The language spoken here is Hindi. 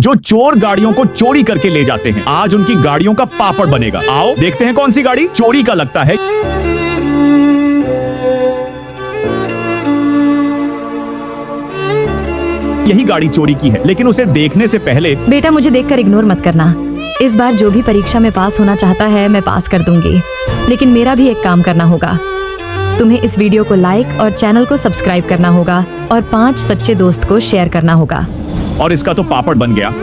जो चोर गाड़ियों को चोरी करके ले जाते हैं। आज उनकी गाड़ियों का पापड़ बनेगा। आओ देखते हैं कौन सी गाड़ी चोरी का लगता है। यही गाड़ी चोरी की है, लेकिन उसे देखने से पहले बेटा मुझे देखकर इग्नोर मत करना। इस बार जो भी परीक्षा में पास होना चाहता है मैं पास कर दूंगी, लेकिन मेरा भी एक काम करना होगा। तुम्हें इस वीडियो को लाइक और चैनल को सब्सक्राइब करना होगा और 5 सच्चे दोस्त को शेयर करना होगा। और इसका तो पापड़ बन गया।